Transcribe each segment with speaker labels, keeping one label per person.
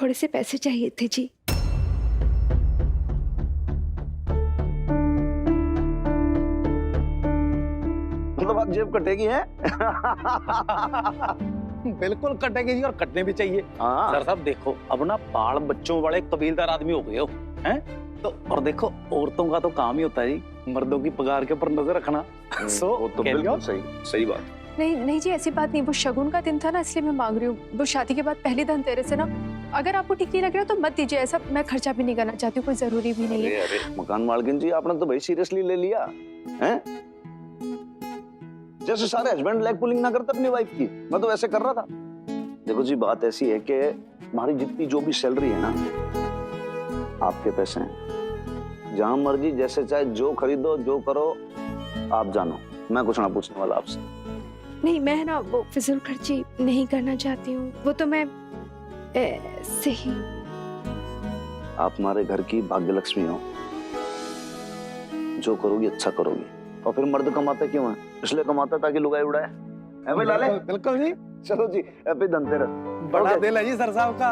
Speaker 1: थोड़े से पैसे चाहिए थे जी।
Speaker 2: मतलब आप जेब कटेगी है?
Speaker 3: बिल्कुल कटेगी जी, और कटने भी चाहिए।
Speaker 2: हाँ।
Speaker 3: सर साहब देखो, अब ना बाल बच्चों वाले कबीलदार आदमी हो गए हो, हैं? तो और देखो, औरतों का तो काम ही होता है जी मर्दों की पगार के ऊपर नजर रखना।
Speaker 2: वो तो बिल्कुल सही बात।
Speaker 1: नहीं नहीं जी, ऐसी बात नहीं, वो शगुन का दिन था ना, इसलिए मैं मांग रही हूँ। वो शादी के बाद पहली धनतेरस है ना, अगर आपको ठीक नहीं लग रहा तो मत दीजिए। ऐसा मैं खर्चा भी नहीं करना चाहती हूँ, कोई जरूरी भी नहीं है।
Speaker 2: अरे मकान मालकिन जी, आपने तो भाई सीरियसली ले लिया हैं? जैसे सारे हस्बैंड लेग पुलिंग ना करते अपनी वाइफ की, मैं तो वैसे कर रहा था। देखो जी, बात ऐसी है कि हमारी जितनी जो भी सैलरी है ना, आपके पैसे हैं। जहां मर्जी जैसे चाहे जो खरीदो जो करो, आप जानो, मैं कुछ ना पूछने वाला आपसे।
Speaker 1: नहीं, मैं ना वो फिजूल खर्ची नहीं करना चाहती हूँ, वो तो मैं ऐसे ही।
Speaker 2: आप हमारे घर की भाग्य लक्ष्मी हो, जो करोगी अच्छा करोगी। और फिर मर्द कमाता क्यों है? इसलिए कमाता ताकि लुगाई उड़ाए। है भाई लाले?
Speaker 3: बिल्कुल जी।
Speaker 2: चलो जी, हैप्पी धनतेरस।
Speaker 3: बड़ा दिल है जी सर साहब का।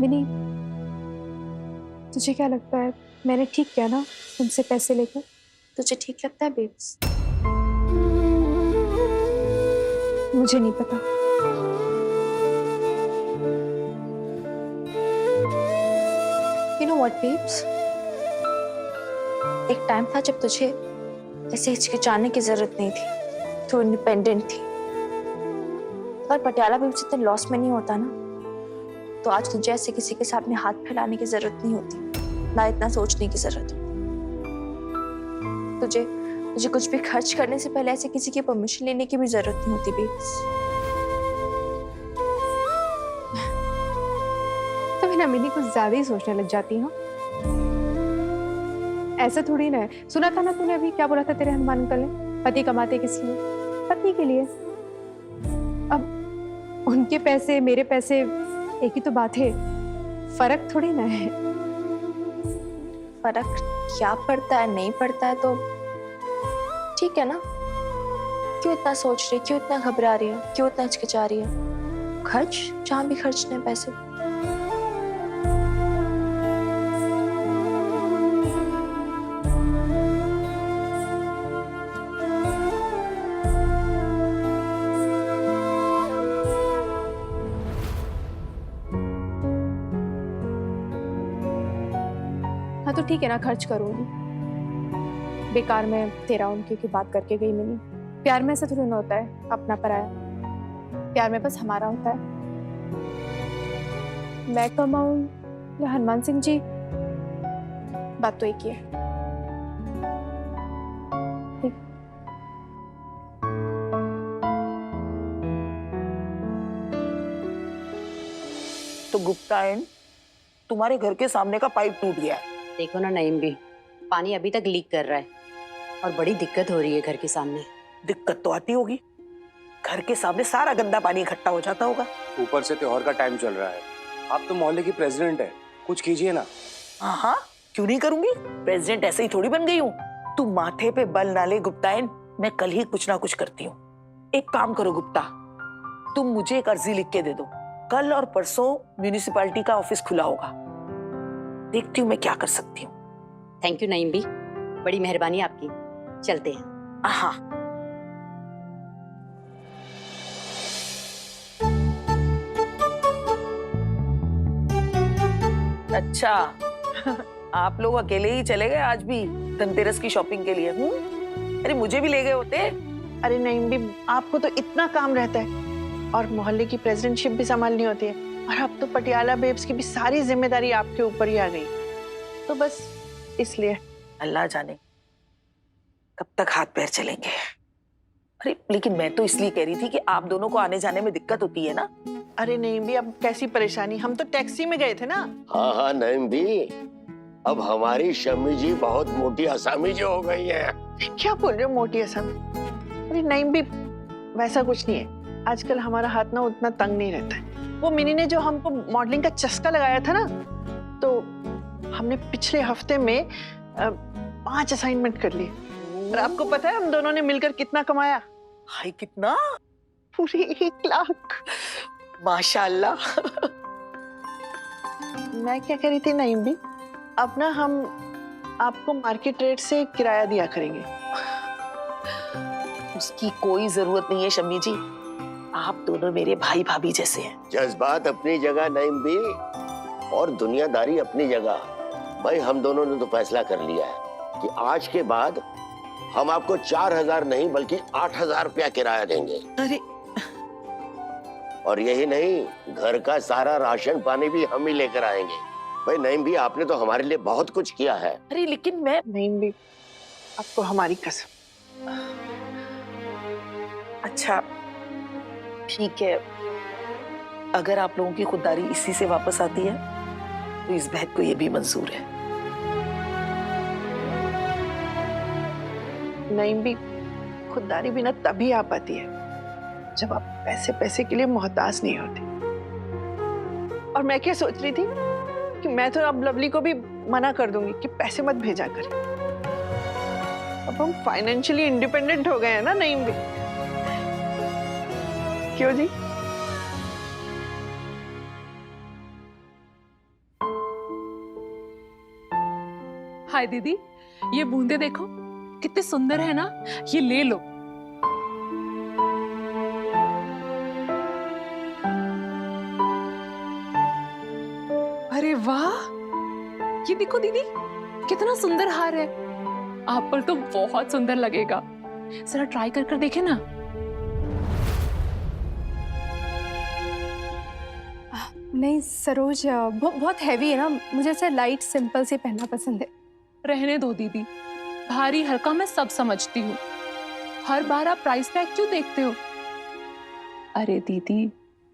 Speaker 1: मिनी, तुझे क्या लगता है मैंने ठीक किया ना उनसे पैसे लेकर? तुझे ठीक लगता है बेब्स? मुझे नहीं पता। You know what, babes? एक टाइम था जब तुझे ऐसे हिचकिचाने की जरूरत नहीं थी, तू इंडिपेंडेंट थी। पर पटियाला बेब्स इतने लॉस में नहीं होता ना, तो आज तुझे ऐसे किसी के सामने हाथ फैलाने की जरूरत नहीं होती, ना इतना सोचने की जरूरत। तुझे कुछ भी खर्च करने से पहले ऐसे किसी की परमिशन लेने की भी जरूरत नहीं होती बेब्स। तो ना मिनी कुछ ज्यादा ही सोचने लग जाती हो। ऐसा थोड़ी ना है। सुना था ना तूने अभी क्या बोला था तेरे हनुमान अंकल ने? पति कमाते किस लिए? पति के लिए। अब उनके पैसे मेरे पैसे एक ही तो बात है, फर्क थोड़ी ना है। फर्क क्या पड़ता है नहीं पड़ता है तो ठीक है ना। क्यों इतना सोच रही है, क्यों इतना घबरा रही है, क्यों इतना हिचकिचा रही है? खर्च जहां भी खर्चने पैसे। हाँ तो ठीक है ना, खर्च करूंगी। बेकार में तेरा उनकी की बात करके गई मिनी। प्यार में ऐसा थोड़ी ना होता है अपना पराया। प्यार में बस हमारा होता है। मैं कमाऊं या हनुमान सिंह जी, बात तो एक ही है।
Speaker 4: तो गुप्ता एंड तुम्हारे घर के सामने का पाइप टूट गया है।
Speaker 5: देखो ना नईम भी, पानी अभी तक लीक कर रहा है और बड़ी दिक्कत हो रही है घर के सामने।
Speaker 4: दिक्कत तो आती होगी, घर के सामने सारा गंदा पानी इकट्ठा हो जाता होगा।
Speaker 6: ऊपर से त्योहार का टाइम चल रहा है, आप तो मोहल्ले की प्रेसिडेंट है, कुछ कीजिए ना।
Speaker 4: हाँ, क्यों नहीं करूंगी, प्रेसिडेंट ऐसे ही थोड़ी बन गई हूँ। तू माथे पे बल ना ले गुप्ता एंड, मैं कल ही कुछ ना कुछ करती हूँ। एक काम करो गुप्ता, तुम मुझे एक अर्जी लिख के दे दो। कल और परसों म्यूनिसिपैलिटी का ऑफिस खुला होगा, देखती हूँ मैं क्या कर सकती हूँ।
Speaker 5: थैंक यू नईम भी, बड़ी मेहरबानी आपकी। चलते हैं।
Speaker 4: हाँ। अच्छा, आप लोग अकेले ही चले गए आज भी धनतेरस की शॉपिंग के लिए? अरे मुझे भी ले गए होते।
Speaker 7: अरे नहीं भी, आपको तो इतना काम रहता है और मोहल्ले की प्रेसिडेंटशिप भी संभालनी होती है, और अब तो पटियाला बेब्स की भी सारी जिम्मेदारी आपके ऊपर ही आ गई, तो बस इसलिए।
Speaker 4: अल्लाह जाने कब तक हाथ पैर चलेंगे। अरे लेकिन मैं तो इसलिए कह रही थी कि आप दोनों को आने जाने में दिक्कत होती है ना।
Speaker 7: अरे नहीं भी, अब कैसी परेशानी, हम तो टैक्सी में गए थे ना।
Speaker 8: हाँ हाँ नईम भी, अब हमारी शम्मी जी बहुत मोटी असामी जी हो गई है।
Speaker 7: क्या बोल रहे हो मोटी असम? अरे नहीं भी, वैसा कुछ नहीं है। आजकल हमारा हाथ ना उतना तंग नहीं रहता है। वो मिनी ने जो हमको मॉडलिंग का चस्का लगाया था ना, तो हमने पिछले हफ्ते में 5 असाइनमेंट कर लिए। और आपको पता है हम दोनों ने मिलकर कितना कमाया?
Speaker 4: हाय कितना?
Speaker 7: पूरे 1 लाख।
Speaker 4: माशाल्लाह।
Speaker 7: मैं क्या कह रही थी नईम भी, अब ना हम आपको मार्केट रेट से किराया दिया करेंगे।
Speaker 4: उसकी कोई जरूरत नहीं है शम्मी जी, आप दोनों मेरे भाई भाभी जैसे हैं।
Speaker 8: जज्बात अपनी जगह नईम भी, और दुनियादारी अपनी जगह। भाई हम दोनों ने तो फैसला कर लिया है कि आज के बाद हम आपको 4,000 नहीं बल्कि 8,000 रुपया किराया देंगे।
Speaker 4: अरे
Speaker 8: और यही नहीं, घर का सारा राशन पानी भी हम ही लेकर आएंगे। भाई नईम भी, आपने तो हमारे लिए बहुत कुछ किया है।
Speaker 4: अरे लेकिन मैं
Speaker 7: नईम भी, आपको हमारी कसम।
Speaker 4: अच्छा ठीक है, अगर आप लोगों की खुददारी इसी से वापस आती है तो इस बहन को ये भी मंजूर है।
Speaker 7: नईम भी, खुददारी भी ना तभी आ पाती है जब आप पैसे पैसे के लिए मोहताज नहीं होते। और मैं क्या सोच रही थी कि मैं तो अब लवली को भी मना कर दूंगी कि पैसे मत भेजा कर। अब हम फाइनेंशियली इंडिपेंडेंट हो गए हैं ना नईम भी, क्यों जी?
Speaker 9: हाय दीदी, ये बूंदे देखो कितने सुंदर है ना, ये ले लो। अरे वाह, ये देखो दीदी कितना सुंदर हार है, आप पर तो बहुत सुंदर लगेगा। जरा ट्राई कर देखे ना।
Speaker 10: नहीं सरोज, बहुत हैवी है ना, मुझे ऐसे लाइट सिंपल से पहनना पसंद है।
Speaker 9: रहने दो दीदी, भारी हल्का मैं सब समझती हूँ, हर बार आप प्राइस टैग क्यों देखते हो? अरे दीदी,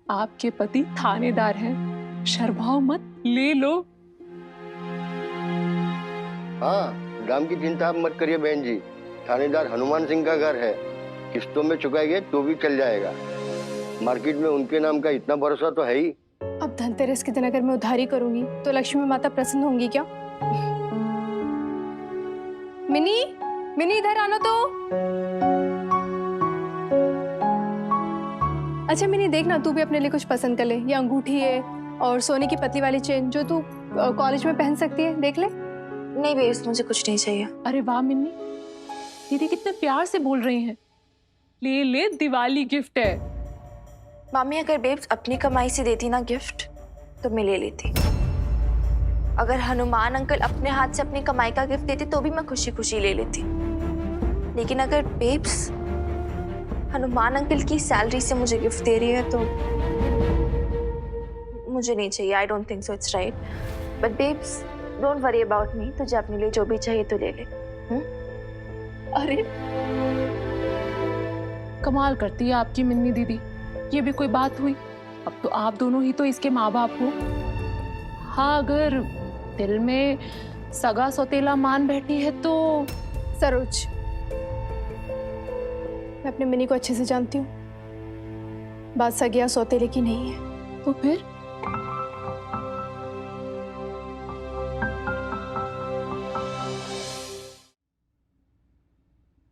Speaker 9: आपके पति थानेदार हैं, शर्माओ मत, ले लो।
Speaker 8: हाँ, दाम की चिंता आप मत करिए बहन जी, थानेदार हनुमान सिंह का घर है, किस्तों में चुकाएंगे तो भी चल जाएगा। मार्केट में उनके नाम का इतना भरोसा तो है ही।
Speaker 10: अब धनतेरस के दिन अगर मैं उधारी करूंगी तो लक्ष्मी माता प्रसन्न होंगी क्या? मिनी, मिनी इधर आना तो। अच्छा मिनी, देखना तू भी अपने लिए कुछ पसंद कर ले। ये अंगूठी है और सोने की पतली वाली चेन जो तू कॉलेज में पहन सकती है, देख ले।
Speaker 1: नहीं बेब्स, मुझे कुछ नहीं चाहिए।
Speaker 9: अरे वाह मिन्नी, दीदी कितने प्यार से बोल रही हैं। ले ले, दिवाली गिफ्ट है।
Speaker 1: मामी अगर बेब्स अपनी कमाई से देती ना गिफ्ट तो मैं ले लेती। अगर हनुमान अंकल अपने हाथ से अपनी कमाई का गिफ्ट देते तो भी मैं खुशी खुशी ले लेती। लेकिन अगर बेब्स हनुमान अंकल की सैलरी से मुझे गिफ्ट दे रही है तो मुझे नहीं चाहिए। I don't think so it's right. But babes don't worry about me, तुझे अपने लिए जो भी चाहिए तो ले ले।
Speaker 9: अरे कमाल करती है आपकी मिन्नी दीदी, ये भी कोई बात हुई? अब तो आप दोनों ही तो इसके माँ बाप हो। हाँ, अगर दिल में सगा सौतेला मान बैठी है तो।
Speaker 10: सरोज, मैं अपने मिनी को अच्छे से जानती हूँ, बात सगिया सौतेले की नहीं है।
Speaker 9: तो फिर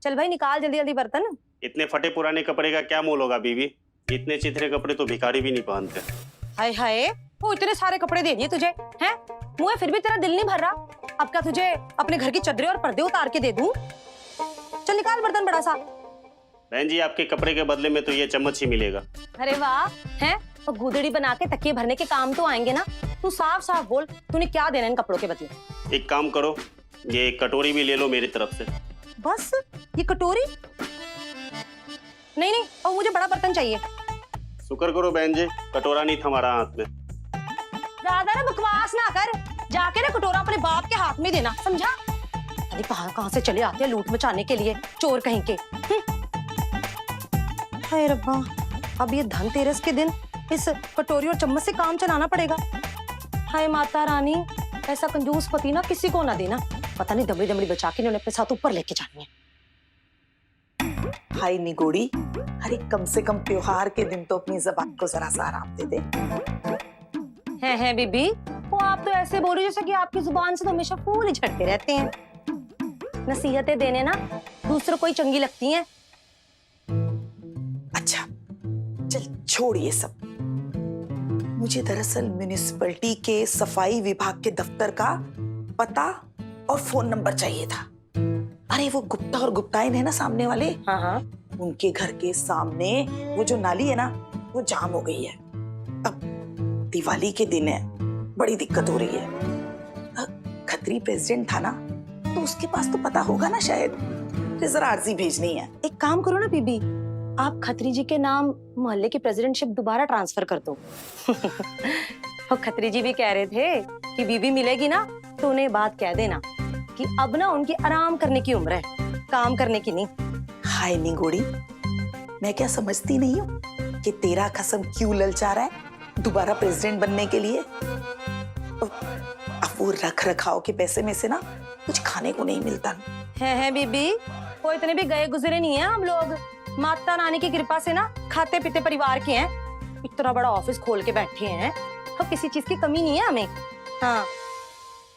Speaker 5: चल भाई निकाल जल्दी जल्दी बर्तन।
Speaker 11: इतने फटे पुराने कपड़े का क्या मोल होगा बीवी? इतने चिथरे कपड़े तो भिखारी भी नहीं पहनते।
Speaker 5: हाय हाय, वो इतने सारे कपड़े दे दिए तुझे हैं, मुझे फिर भी तेरा दिल नहीं भर रहा। अब क्या तुझे अपने घर की चद्दरें और पर्दे उतार के दे दूं? चल निकाल बर्तन बड़ा सा।
Speaker 11: बहन जी, आपके कपड़े के बदले में तो ये चम्मच ही मिलेगा।
Speaker 5: अरे वाह, हैं तो गुदड़ी बना के तकिए भरने के काम तो आएंगे ना। तू साफ साफ बोल, तूने क्या देना इन कपड़ों के बदले?
Speaker 11: एक काम करो, ये कटोरी भी ले लो मेरी तरफ से।
Speaker 5: बस ये कटोरी? नहीं नहीं, और मुझे बड़ा बर्तन चाहिए।
Speaker 11: शुक्र करो बहन जी, कटोरा नहीं था हमारा हाथ में।
Speaker 5: ज्यादा ना बकवास ना कर, जाके ना कटोरा अपने बाप के हाथ में देना, समझा? अरे कहाँ से चले आते हैं लूट मचाने के लिए, चोर कहीं के। हाय रब्बा, अब ये धनतेरस के दिन इस कटोरी और चम्मच से काम चलाना पड़ेगा। हाय माता रानी, ऐसा कंजूस पति ना किसी को ना देना। पता नहीं दमड़ी दमड़ी बचा के इन्होंने अपने साथ ऊपर लेके जानी है।
Speaker 4: हाय निगोड़ी, अरे कम से कम त्योहार के दिन तो अपनी जबान को जरा सा आराम दे दे।
Speaker 5: है बीबी, वो आप तो ऐसे बोल रही जैसे कि आपकी जुबान से तो हमेशा फूल ही झड़ते रहते हैं। नसीहतें देने ना दूसरों को ही चंगी लगती हैं।
Speaker 4: अच्छा चल छोड़ ये सब। मुझे दरअसल म्युनिसिपैलिटी के सफाई विभाग के दफ्तर का पता और फोन नंबर चाहिए था। अरे वो गुप्ता और गुप्ताइन है ना सामने वाले,
Speaker 5: हाँ हाँ,
Speaker 4: उनके घर के सामने वो जो नाली है ना वो जाम हो गई है। अब दिवाली के दिन है, बड़ी दिक्कत हो रही है। खत्री प्रेसिडेंट था ना, तो उसके पास तो पता होगा ना शायद। जरा अर्जी भेजनी है।
Speaker 5: एक काम करो ना बीबी, आप खत्री जी के नाम मोहल्ले की प्रेसिडेंटशिप दोबारा ट्रांसफर कर दो। और खत्री जी भी कह रहे थे कि बीबी मिलेगी ना तो उन्हें बात कह देना कि अब ना उनकी आराम करने की उम्र है, काम करने की नहीं।
Speaker 4: हाय निगोड़ी, मैं क्या समझती नहीं हूँ कि तेरा कसम क्यों ललचा रहा है दोबारा प्रेसिडेंट बनने के लिए। अब वो रख रखाव के पैसे में से ना कुछ खाने को नहीं मिलता।
Speaker 5: है बीबी, वो इतने भी गए गुजरे नहीं है हम लोग। माता रानी की कृपा से ना खाते पीते परिवार के हैं। इतना बड़ा ऑफिस खोल के बैठे हैं, अब किसी चीज की कमी नहीं है हमें। हाँ,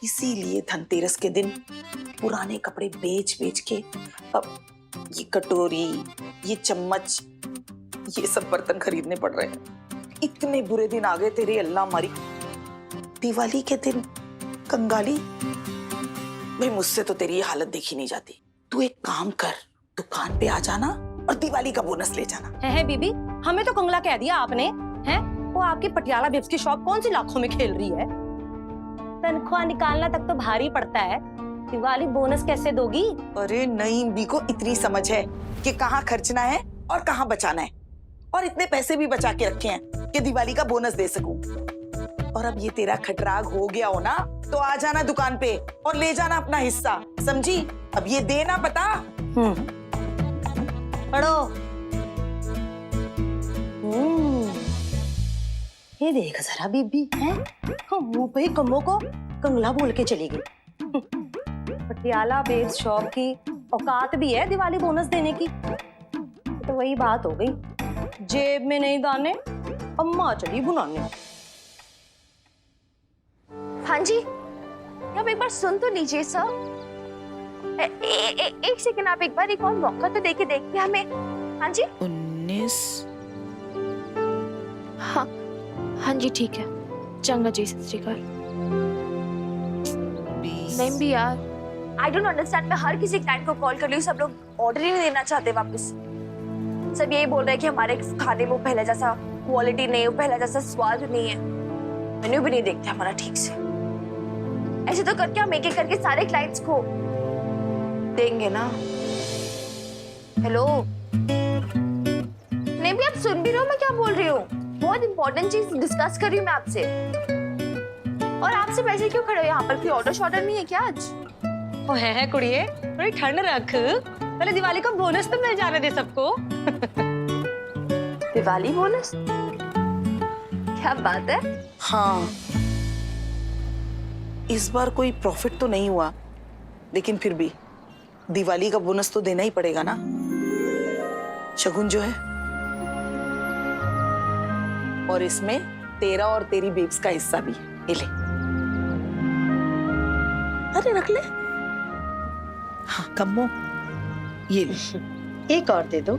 Speaker 4: इसीलिए धनतेरस के दिन पुराने कपड़े बेच बेच के अब ये कटोरी, ये चम्मच, ये सब बर्तन खरीदने पड़ रहे हैं। इतने बुरे दिन आ गए तेरे अल्लाह मारी। दिवाली के दिन कंगाली, भाई मुझसे तो तेरी ये हालत देखी नहीं जाती। तू एक काम कर, दुकान पे आ जाना और दिवाली का बोनस ले जाना।
Speaker 5: है बीबी, हमें तो कंगला कह दिया आपने। हैं वो आपकी पटियाला बेब्स की शॉप कौन सी लाखों में खेल रही है। तनख्वाह निकालना तक तो भारी पड़ता है, दिवाली बोनस कैसे दोगी।
Speaker 4: अरे नहीं, बी को इतनी समझ है कि कहाँ खर्चना है और कहाँ बचाना है, और इतने पैसे भी बचा के रखे हैं कि दिवाली का बोनस दे सकूं। और अब ये तेरा खटराग हो गया हो ना, तो आ जाना दुकान पे और ले जाना अपना हिस्सा, समझी। अब ये देना पता।
Speaker 5: पढ़ो। ये देख जरा बीबी, है मुंह पे ही कमों को कंगला बोल के चली गई। पटियाला बेब्स शॉप की औकात भी है दिवाली बोनस देने की। तो वही बात हो गई, जेब में नहीं दाने, अम्मा चली बुनाने।
Speaker 1: हाँ जी, आप एक बार सुन तो लीजिए सर। एक सेकंड, आप एक बार एक और मौका तो देके देखिए हमें। हाँ जी
Speaker 4: 19।
Speaker 1: हाँ जी ठीक है, चंगा जी, सत श्री अकाल। नहीं भी यार, आई डोंट अंडरस्टैंड। मैं हर किसी क्लाइंट को कॉल कर रही हूँ, सब लोग ऑर्डर ही नहीं देना चाहते वापस। सब यही बोल रहे हैं कि हमारे खाने में पहले जैसा क्वालिटी नहीं है, पहले जैसा स्वाद नहीं है, मेन्यू भी नहीं देखते हमारा ठीक से। ऐसे तो करके हम एक एक करके सारे क्लाइंट्स को देंगे ना। हेलो, नहीं भी आप सुन भी रहे हो मैं क्या बोल रही हूँ? बहुत इंपॉर्टेंट चीज डिस्कस कर रही हूँ मैं आपसे। और आप सब ऐसे क्यों खड़े हो यहाँ पर? कोई ऑर्डर शॉर्डर नहीं है क्या आज?
Speaker 5: ओ है कुड़िए, थोड़ी ठंड रख, पहले दिवाली का बोनस तो मिल जाने दे सबको।
Speaker 1: दिवाली बोनस? क्या बात है।
Speaker 4: हाँ, इस बार कोई प्रॉफिट तो नहीं हुआ, लेकिन फिर भी दिवाली का बोनस तो देना ही पड़ेगा ना। शगुन जो है, और इसमें तेरा और तेरी बेब्स का हिस्सा भी है। ये ले, अरे रख ले। हाँ कम्मो, ये ले,
Speaker 7: एक और दे दो।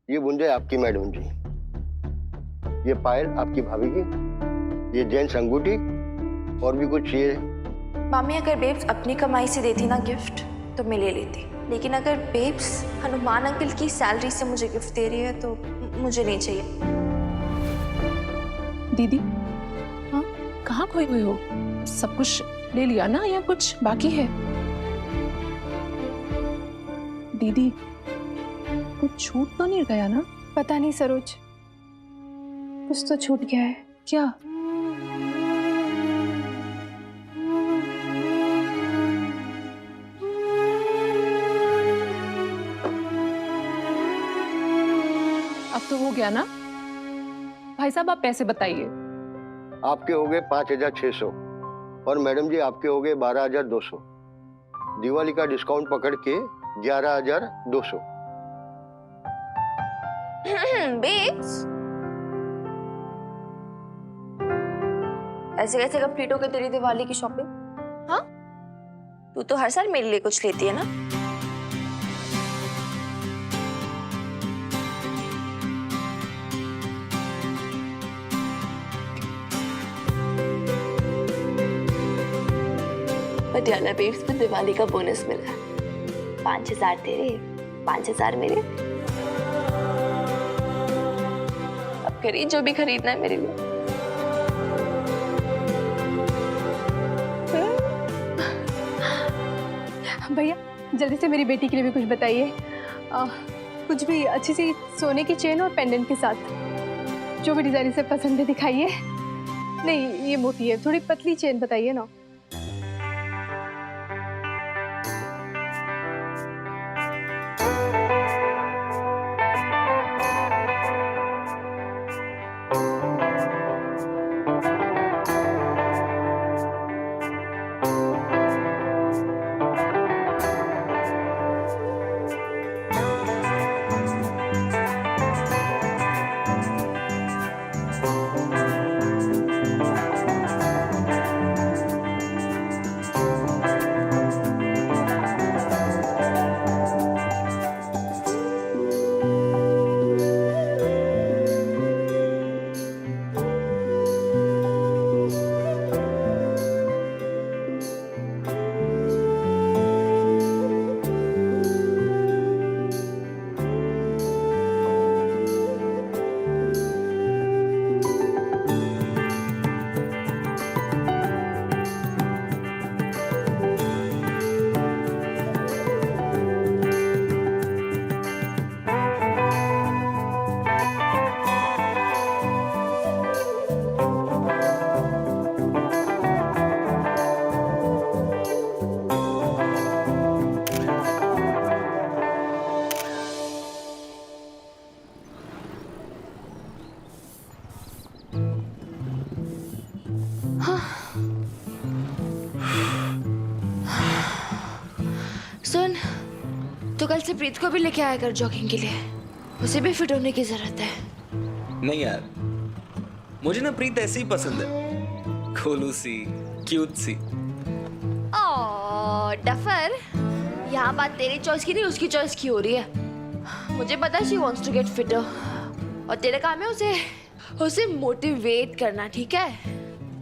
Speaker 8: ये बुंदे आपकी मैडम जी, ये पायल आपकी भाभी की, ये जेंट्स अंगूठी, और भी कुछ ये।
Speaker 1: मामी अगर बेब्स अपनी कमाई से देती ना गिफ्ट तो मैं ले लेती, लेकिन अगर बेब्स हनुमान अंकल की सैलरी से मुझे गिफ्ट दे रही है तो मुझे नहीं चाहिए।
Speaker 9: दीदी, हाँ कहाँ खोई हुई हो? सब कुछ ले लिया ना या कुछ बाकी है? दीदी कुछ छूट तो नहीं गया ना?
Speaker 10: पता नहीं सरोज, कुछ तो छूट गया है।
Speaker 9: क्या? अब तो हो गया ना? भाई साहब आप पैसे बताइए।
Speaker 8: आपके हो गए 5,600 और मैडम जी आपके हो गए 12,200। दिवाली का डिस्काउंट पकड़ के 11,200।
Speaker 1: बेब्स, ऐसे कैसे कंप्लीट हो गई तेरी दिवाली की शॉपिंग? हाँ, तू तो हर साल मेरे लिए कुछ लेती है ना। पटियाला बेब्स में दिवाली का बोनस मिला। 5,000 तेरे, 5,000 मेरे। अब खरीद जो भी खरीदना है मेरे लिए।
Speaker 10: भैया जल्दी से मेरी बेटी के लिए भी कुछ बताइए। कुछ भी अच्छी सी सोने की चेन और पेंडेंट के साथ, जो भी डिजाइन से पसंद है दिखाइए। नहीं ये मोटी है, थोड़ी पतली चेन बताइए ना।
Speaker 1: सुन, तो कल से प्रीत को भी लेके आया कर जॉगिंग के लिए। उसे भी फिट होने की जरूरत है।
Speaker 12: नहीं यार, मुझे ना प्रीत ऐसी ही पसंद है, खोलू सी, क्यूट सी।
Speaker 1: डफर, यहाँ बात तेरी चॉइस की नहीं उसकी चॉइस की हो रही है। मुझे पता है she wants to get fitter, और तेरा काम है उसे मोटिवेट करना, ठीक है?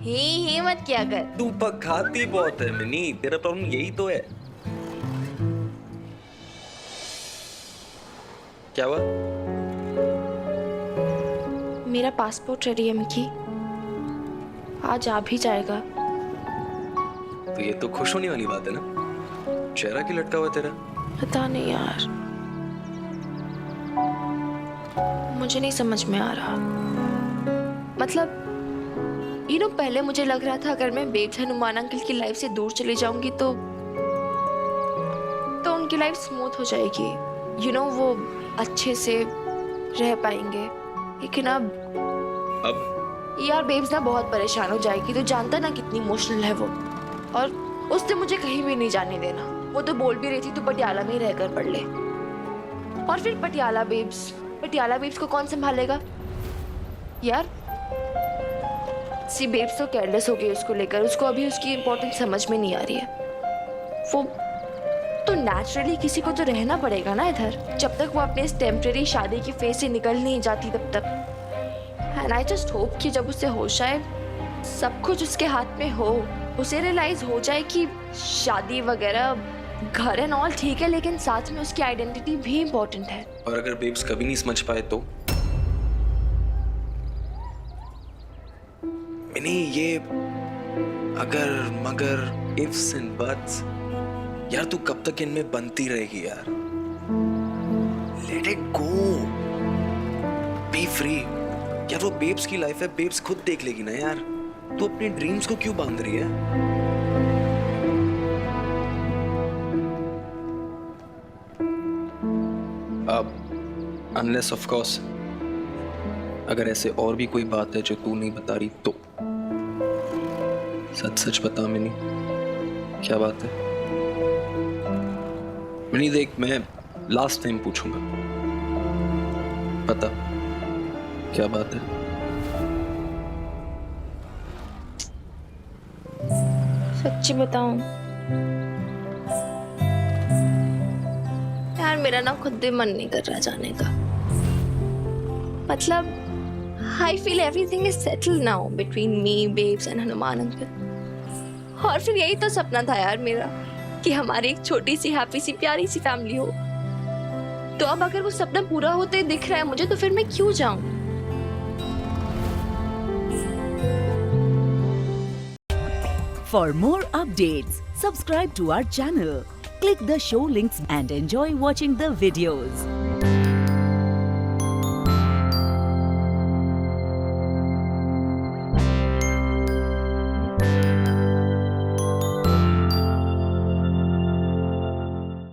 Speaker 1: ही मत किया कर।
Speaker 12: तू पकाती बहुत है मिनी, तेरा प्रॉब्लम यही तो है। क्या हुआ?
Speaker 1: मेरा पासपोर्ट रेडी है मिकी, आज आ भी जाएगा।
Speaker 12: तो ये तो खुश होने वाली बात है ना? चेहरा क्यों लटका हुआ तेरा?
Speaker 1: पता नहीं यार, मुझे नहीं समझ में आ रहा। मतलब पहले मुझे लग रहा था अगर मैं बेब्स हनुमान अंकल की लाइफ से दूर चली जाऊंगी तो उनकी लाइफ स्मूथ हो जाएगी। वो अच्छे से रह पाएंगे। लेकिन अब यार बेब्स ना बहुत परेशान हो जाएगी। तो जानता ना कितनी इमोशनल है वो, और उसने मुझे कहीं भी नहीं जाने देना। वो तो बोल भी रही थी तू पटियाला में ही रहकर पढ़ ले। और फिर पटियाला बेब्स को कौन संभालेगा यार? सी बेब्स तो केयरलेस हो गई उसको लेकर। उसको अभी उसकी इम्पोर्टेंस समझ में नहीं आ रही है। वो तो नेचुरली किसी को तो रहना पड़ेगा ना इधर, जब तक वो अपने इस टेम्परेरी शादी की फेज से निकल नहीं जाती तब तक। एंड आई जस्ट होप कि जब उसे होश आए, सब कुछ उसके हाथ में हो, उसे रियलाइज हो जाए कि शादी वगैरह घर एंड ऑल ठीक है, लेकिन साथ में उसकी आइडेंटिटी भी इम्पोर्टेंट है।
Speaker 12: और अगर बेब्स कभी नहीं समझ पाए तो? नहीं, ये अगर मगर इफ्स एंड बट्स, यार तू कब तक इनमें बनती रहेगी यार? Let it go, B free. यार वो बेब्स की लाइफ है, बेब्स खुद देख लेगी ना यार। तू अपने ड्रीम्स को क्यों बांध रही है? अब अनलेस ऑफ कोर्स अगर ऐसे और भी कोई बात है जो तू नहीं बता रही तो सच सच बता मिनी, क्या बात है? मिनी देख, मैं लास्ट टाइम पूछूंगा, बता क्या बात है?
Speaker 1: सच्ची बताऊं यार, मेरा ना खुद भी मन नहीं कर रहा जाने का। मतलब I feel everything is settled now between me, Babes and Hanuman uncle. और फिर यही तो सपना था यार मेरा, कि हमारी एक छोटी सी हैप्पी सी प्यारी सी फैमिली हो। तो अब अगर वो सपना पूरा होते दिख रहा है मुझे, तो फिर मैं क्यों जाऊं?
Speaker 13: For more updates, subscribe to our channel, click the show links and enjoy watching the videos.